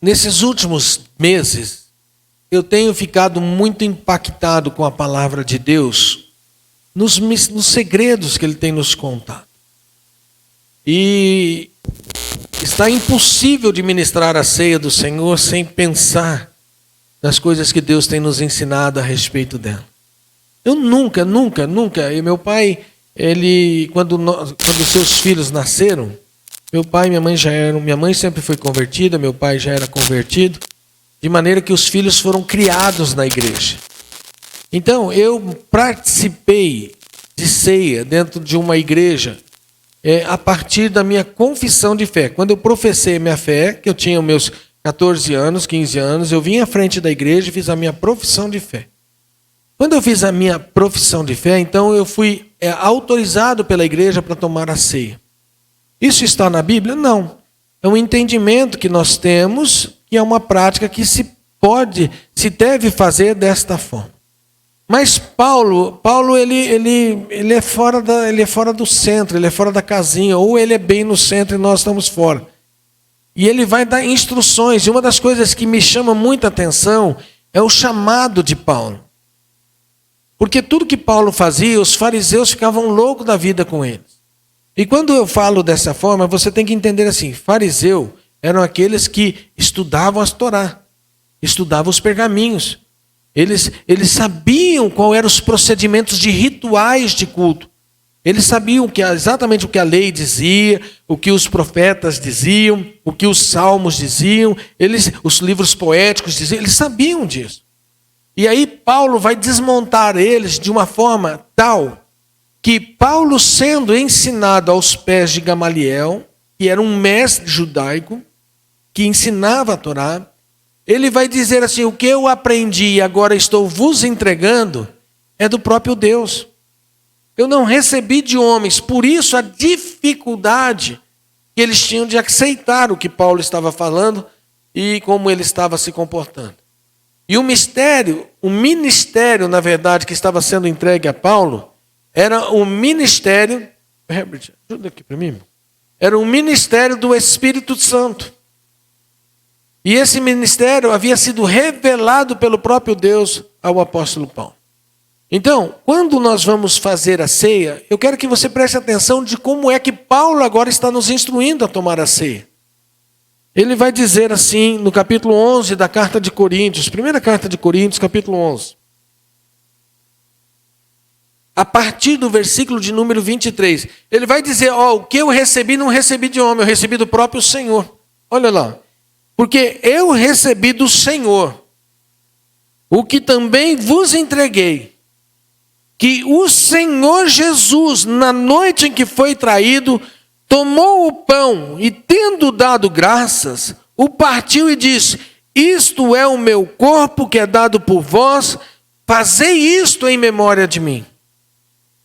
Nesses últimos meses, eu tenho ficado muito impactado com a palavra de Deus, nos segredos que Ele tem nos contado. E está impossível de ministrar a ceia do Senhor sem pensar nas coisas que Deus tem nos ensinado a respeito dela. Eu nunca, e meu pai, quando seus filhos nasceram, meu pai e minha mãe sempre foi convertida, meu pai já era convertido, de maneira que os filhos foram criados na igreja. Então, eu participei de ceia dentro de uma igreja a partir da minha confissão de fé. Quando eu professei a minha fé, que eu tinha meus 14 anos, 15 anos, eu vim à frente da igreja e fiz a minha profissão de fé. Quando eu fiz a minha profissão de fé, então eu fui autorizado pela igreja para tomar a ceia. Isso está na Bíblia? Não. É um entendimento que nós temos, que é uma prática que se deve fazer desta forma. Mas Paulo ele é fora do centro, ele é fora da casinha, ou ele é bem no centro e nós estamos fora. E ele vai dar instruções, e uma das coisas que me chama muita atenção é o chamado de Paulo. Porque tudo que Paulo fazia, os fariseus ficavam loucos da vida com eles. E quando eu falo dessa forma, você tem que entender assim, fariseu eram aqueles que estudavam as Torá, estudavam os pergaminhos. Eles sabiam quais eram os procedimentos de rituais de culto. Eles sabiam exatamente o que a lei dizia, o que os profetas diziam, o que os salmos diziam, os livros poéticos diziam, eles sabiam disso. E aí Paulo vai desmontar eles de uma forma tal que Paulo, sendo ensinado aos pés de Gamaliel, que era um mestre judaico, que ensinava a Torá, ele vai dizer assim, o que eu aprendi e agora estou vos entregando é do próprio Deus. Eu não recebi de homens, por isso a dificuldade que eles tinham de aceitar o que Paulo estava falando e como ele estava se comportando. E o ministério, na verdade, que estava sendo entregue a Paulo, era o ministério, Herbert, ajuda aqui para mim, era o ministério do Espírito Santo. E esse ministério havia sido revelado pelo próprio Deus ao apóstolo Paulo. Então, quando nós vamos fazer a ceia, eu quero que você preste atenção de como é que Paulo agora está nos instruindo a tomar a ceia. Ele vai dizer assim, no capítulo 11 da carta de Coríntios, primeira carta de Coríntios, capítulo 11. A partir do versículo de número 23, ele vai dizer, o que eu recebi, não recebi de homem, eu recebi do próprio Senhor. Olha lá, porque eu recebi do Senhor, o que também vos entreguei, que o Senhor Jesus, na noite em que foi traído, tomou o pão e, tendo dado graças, o partiu e disse, isto é o meu corpo que é dado por vós, fazei isto em memória de mim.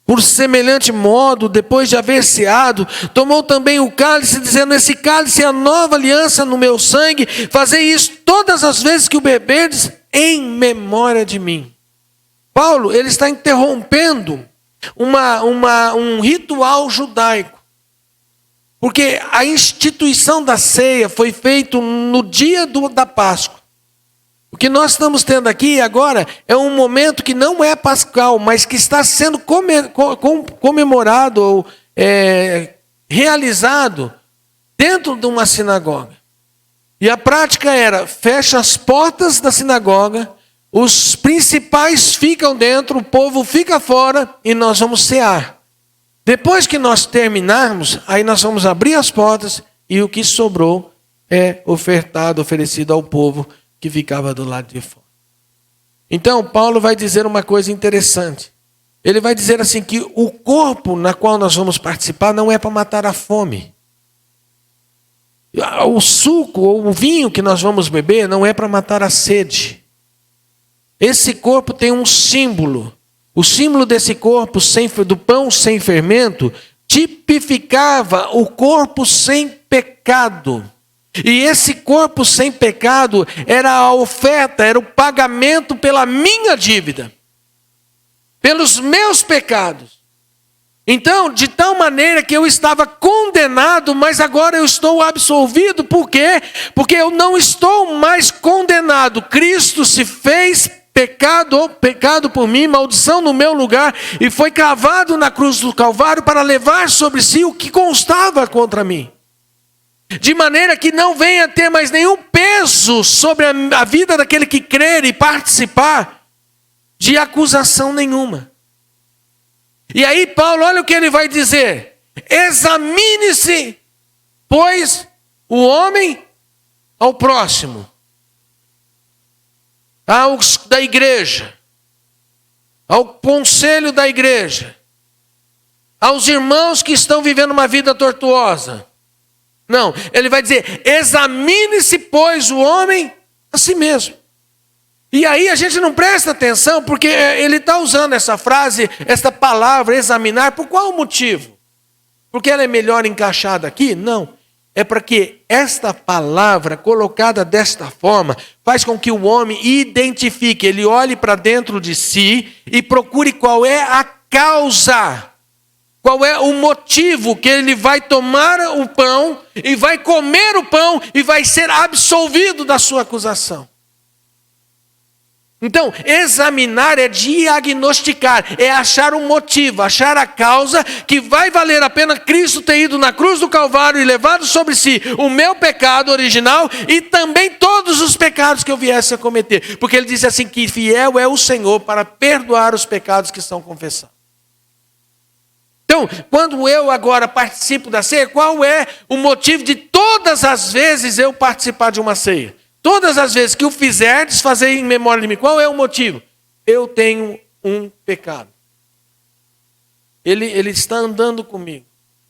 Por semelhante modo, depois de haver ceado, tomou também o cálice, dizendo, esse cálice é a nova aliança no meu sangue, fazei isso todas as vezes que o beberdes, em memória de mim. Paulo, ele está interrompendo um ritual judaico. Porque a instituição da ceia foi feita no dia da Páscoa. O que nós estamos tendo aqui agora é um momento que não é pascal, mas que está sendo comemorado ou realizado dentro de uma sinagoga. E a prática era, fecha as portas da sinagoga, os principais ficam dentro, o povo fica fora e nós vamos cear. Depois que nós terminarmos, aí nós vamos abrir as portas e o que sobrou é oferecido ao povo que ficava do lado de fora. Então, Paulo vai dizer uma coisa interessante. Ele vai dizer assim que o corpo na qual nós vamos participar não é para matar a fome. O suco ou o vinho que nós vamos beber não é para matar a sede. Esse corpo tem um símbolo. O símbolo desse corpo, do pão sem fermento, tipificava o corpo sem pecado. E esse corpo sem pecado era a oferta, era o pagamento pela minha dívida, pelos meus pecados. Então, de tal maneira que eu estava condenado, mas agora eu estou absolvido. Por quê? Porque eu não estou mais condenado. Cristo se fez pecado por mim, maldição no meu lugar, e foi cravado na cruz do Calvário para levar sobre si o que constava contra mim. De maneira que não venha ter mais nenhum peso sobre a vida daquele que crer e participar de acusação nenhuma. E aí Paulo, olha o que ele vai dizer: examine-se, pois, o homem ao próximo, aos da igreja, ao conselho da igreja, aos irmãos que estão vivendo uma vida tortuosa. Não, ele vai dizer: examine-se, pois, o homem a si mesmo. E aí a gente não presta atenção, porque ele está usando essa frase, essa palavra, examinar, por qual motivo? Porque ela é melhor encaixada aqui? Não. É para que esta palavra, colocada desta forma, faz com que o homem identifique, ele olhe para dentro de si e procure qual é a causa, qual é o motivo que ele vai tomar o pão e vai comer o pão e vai ser absolvido da sua acusação. Então, examinar é diagnosticar, é achar um motivo, achar a causa que vai valer a pena Cristo ter ido na cruz do Calvário e levado sobre si o meu pecado original e também todos os pecados que eu viesse a cometer. Porque ele diz assim que fiel é o Senhor para perdoar os pecados que são confessados. Então, quando eu agora participo da ceia, qual é o motivo de todas as vezes eu participar de uma ceia? Todas as vezes que o fizerdes, fazer em memória de mim. Qual é o motivo? Eu tenho um pecado. Ele está andando comigo.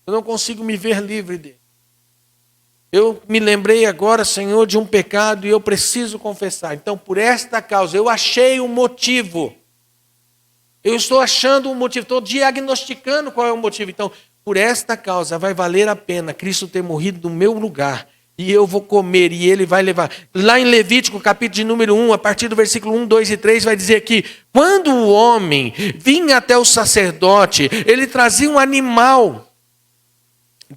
Eu não consigo me ver livre dele. Eu me lembrei agora, Senhor, de um pecado e eu preciso confessar. Então, por esta causa, eu achei um motivo. Eu estou achando um motivo, estou diagnosticando qual é o motivo. Então, por esta causa, vai valer a pena Cristo ter morrido no meu lugar. E eu vou comer, e ele vai levar. Lá em Levítico, capítulo de número 1, a partir do versículo 1, 2 e 3, vai dizer que quando o homem vinha até o sacerdote, ele trazia um animal.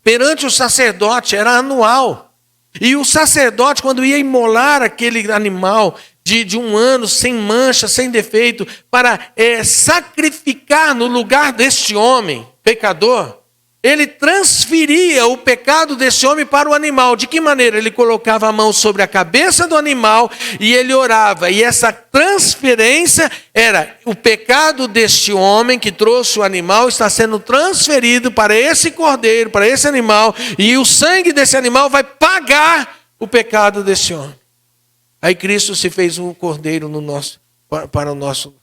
Perante o sacerdote, era anual. E o sacerdote, quando ia imolar aquele animal de um ano, sem mancha, sem defeito, para sacrificar no lugar deste homem, pecador, ele transferia o pecado desse homem para o animal. De que maneira? Ele colocava a mão sobre a cabeça do animal e ele orava. E essa transferência era o pecado deste homem que trouxe o animal está sendo transferido para esse cordeiro, para esse animal. E o sangue desse animal vai pagar o pecado desse homem. Aí Cristo se fez um cordeiro para o nosso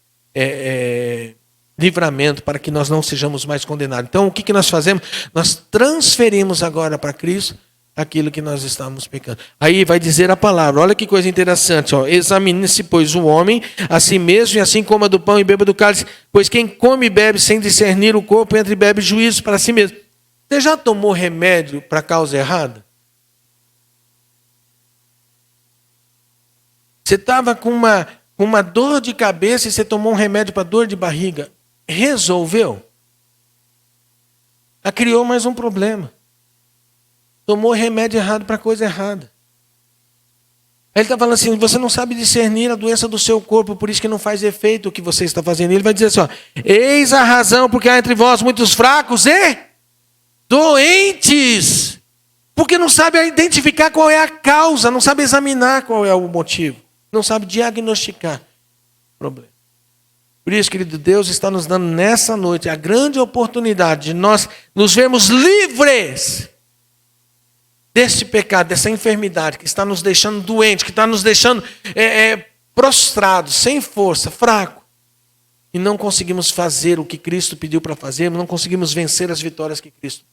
livramento, para que nós não sejamos mais condenados. Então, o que nós fazemos? Nós transferimos agora para Cristo aquilo que nós estávamos pecando. Aí vai dizer a palavra, olha que coisa interessante, ó. Examine-se, pois, o homem a si mesmo, e assim coma do pão e beba do cálice, pois quem come e bebe sem discernir o corpo, entra e bebe juízo para si mesmo. Você já tomou remédio para causa errada? Você estava com uma dor de cabeça e você tomou um remédio para dor de barriga. Resolveu? Criou mais um problema. Tomou remédio errado para coisa errada. Aí ele está falando assim, você não sabe discernir a doença do seu corpo, por isso que não faz efeito o que você está fazendo. Ele vai dizer assim, ó, eis a razão porque há entre vós muitos fracos e doentes. Porque não sabe identificar qual é a causa, não sabe examinar qual é o motivo. Não sabe diagnosticar o problema. Por isso, querido, Deus está nos dando nessa noite a grande oportunidade de nós nos vermos livres deste pecado, dessa enfermidade que está nos deixando doentes, que está nos deixando prostrados, sem força, fraco. E não conseguimos fazer o que Cristo pediu para fazer, não conseguimos vencer as vitórias que Cristo.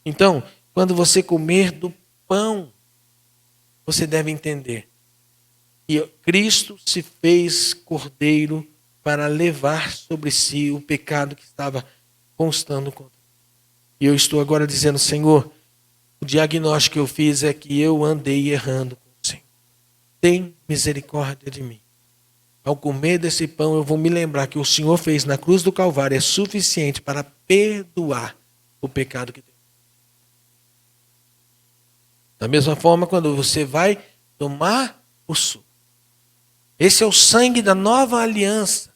Então, quando você comer do pão, você deve entender que Cristo se fez cordeiro para levar sobre si o pecado que estava constando contra mim. E eu estou agora dizendo, Senhor, o diagnóstico que eu fiz é que eu andei errando com o Senhor. Tem misericórdia de mim. ao comer desse pão, eu vou me lembrar que o Senhor fez na cruz do Calvário é suficiente para perdoar o pecado que tem. Da mesma forma, quando você vai tomar o suco, esse é o sangue da nova aliança.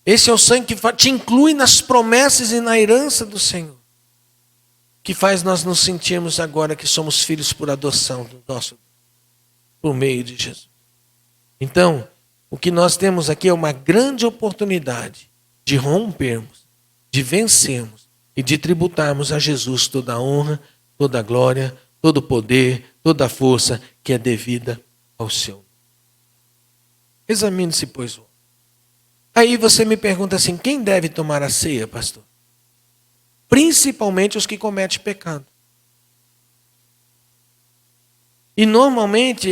Esse é o sangue que te inclui nas promessas e na herança do Senhor, que faz nós nos sentirmos agora que somos filhos por adoção do nosso, por meio de Jesus. Então, o que nós temos aqui é uma grande oportunidade de rompermos, de vencermos e de tributarmos a Jesus toda a honra, toda a glória, todo o poder, toda a força que é devida ao seu. Examine-se, pois. Aí você me pergunta assim, quem deve tomar a ceia, pastor? Principalmente os que cometem pecado. E normalmente,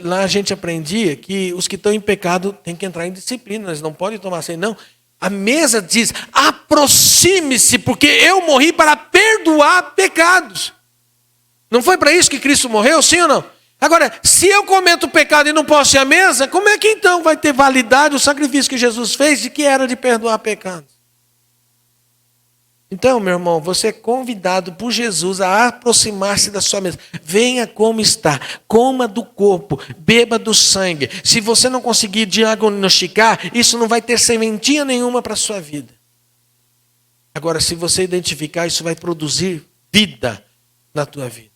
lá a gente aprendia que os que estão em pecado têm que entrar em disciplina, eles não podem tomar ceia, não. A mesa diz, aproxime-se, porque eu morri para perdoar pecados. Não foi para isso que Cristo morreu, sim ou não? Agora, se eu cometo pecado e não posso ir à mesa, como é que então vai ter validade o sacrifício que Jesus fez de que era de perdoar pecados? Então, meu irmão, você é convidado por Jesus a aproximar-se da sua mesa. Venha como está, coma do corpo, beba do sangue. Se você não conseguir diagnosticar, isso não vai ter sementinha nenhuma para a sua vida. Agora, se você identificar, isso vai produzir vida na tua vida.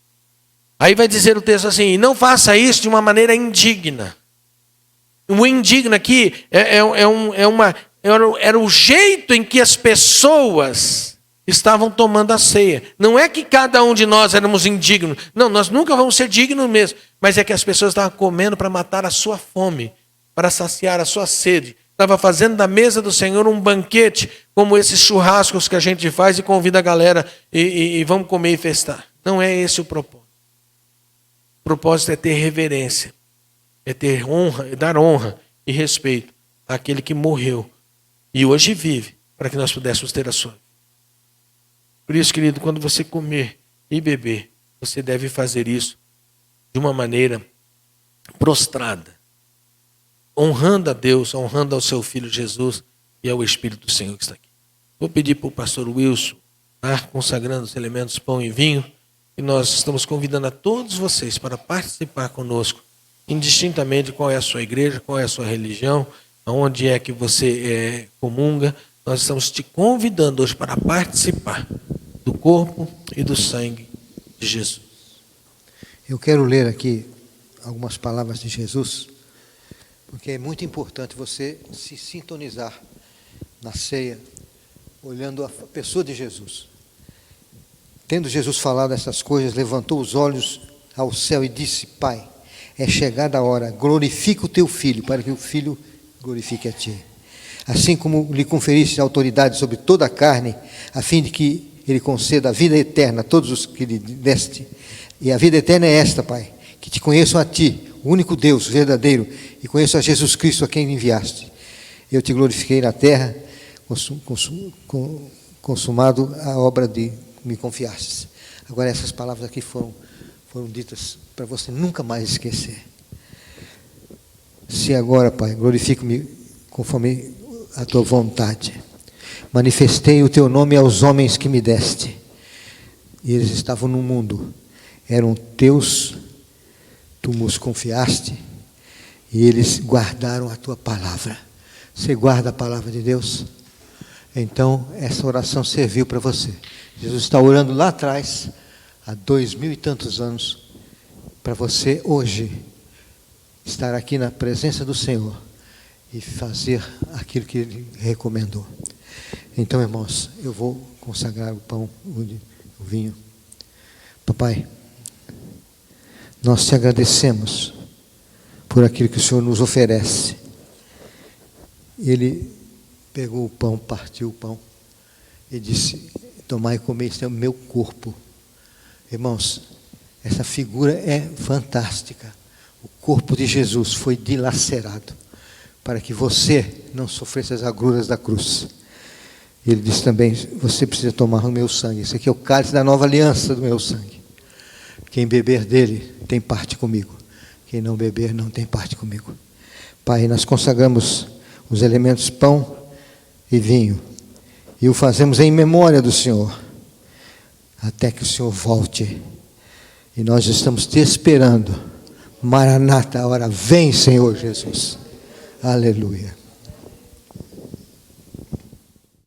Aí vai dizer o texto assim, não faça isso de uma maneira indigna. O indigno aqui era o jeito em que as pessoas estavam tomando a ceia. Não é que cada um de nós éramos indignos. Não, nós nunca vamos ser dignos mesmo. Mas é que as pessoas estavam comendo para matar a sua fome, para saciar a sua sede. Estava fazendo da mesa do Senhor um banquete, como esses churrascos que a gente faz e convida a galera e vamos comer e festar. Não é esse o propósito. O propósito é ter reverência, é ter honra, é dar honra e respeito àquele que morreu e hoje vive, para que nós pudéssemos ter a sua vida. Por isso, querido, quando você comer e beber, você deve fazer isso de uma maneira prostrada, honrando a Deus, honrando ao seu Filho Jesus e ao Espírito do Senhor que está aqui. Vou pedir para o pastor Wilson estar consagrando os elementos pão e vinho, e nós estamos convidando a todos vocês para participar conosco, indistintamente qual é a sua igreja, qual é a sua religião, aonde é que você comunga. Nós estamos te convidando hoje para participar do corpo e do sangue de Jesus. Eu quero ler aqui algumas palavras de Jesus, porque é muito importante você se sintonizar na ceia, olhando a pessoa de Jesus. Tendo Jesus falado essas coisas, levantou os olhos ao céu e disse, Pai, é chegada a hora, glorifica o teu Filho, para que o Filho glorifique a ti. Assim como lhe conferiste autoridade sobre toda a carne, a fim de que ele conceda a vida eterna a todos os que lhe deste. E a vida eterna é esta, Pai, que te conheçam a ti, o único Deus verdadeiro, e conheço a Jesus Cristo a quem enviaste. Eu te glorifiquei na terra, consumado a obra de me confiastes. Agora essas palavras aqui foram ditas para você nunca mais esquecer. Se agora, Pai, glorifico-me conforme a tua vontade. Manifestei o teu nome aos homens que me deste. E eles estavam no mundo. Eram teus, tu nos confiaste, e eles guardaram a tua palavra. Você guarda a palavra de Deus? Então, essa oração serviu para você. Jesus está orando lá atrás, há 2000 e tantos anos, para você hoje estar aqui na presença do Senhor e fazer aquilo que Ele recomendou. Então, irmãos, eu vou consagrar o pão, o vinho. Papai, nós te agradecemos por aquilo que o Senhor nos oferece. Ele pegou o pão, partiu o pão e disse, tomai e comer, este é o meu corpo. Irmãos, essa figura é fantástica. O corpo de Jesus foi dilacerado para que você não sofresse as agruras da cruz. Ele disse também, você precisa tomar o meu sangue. Esse aqui é o cálice da nova aliança do meu sangue. Quem beber dele tem parte comigo. Quem não beber não tem parte comigo. Pai, nós consagramos os elementos pão e vinho e o fazemos em memória do Senhor, até que o Senhor volte. E nós estamos te esperando. Maranata, a hora vem, Senhor Jesus. Aleluia.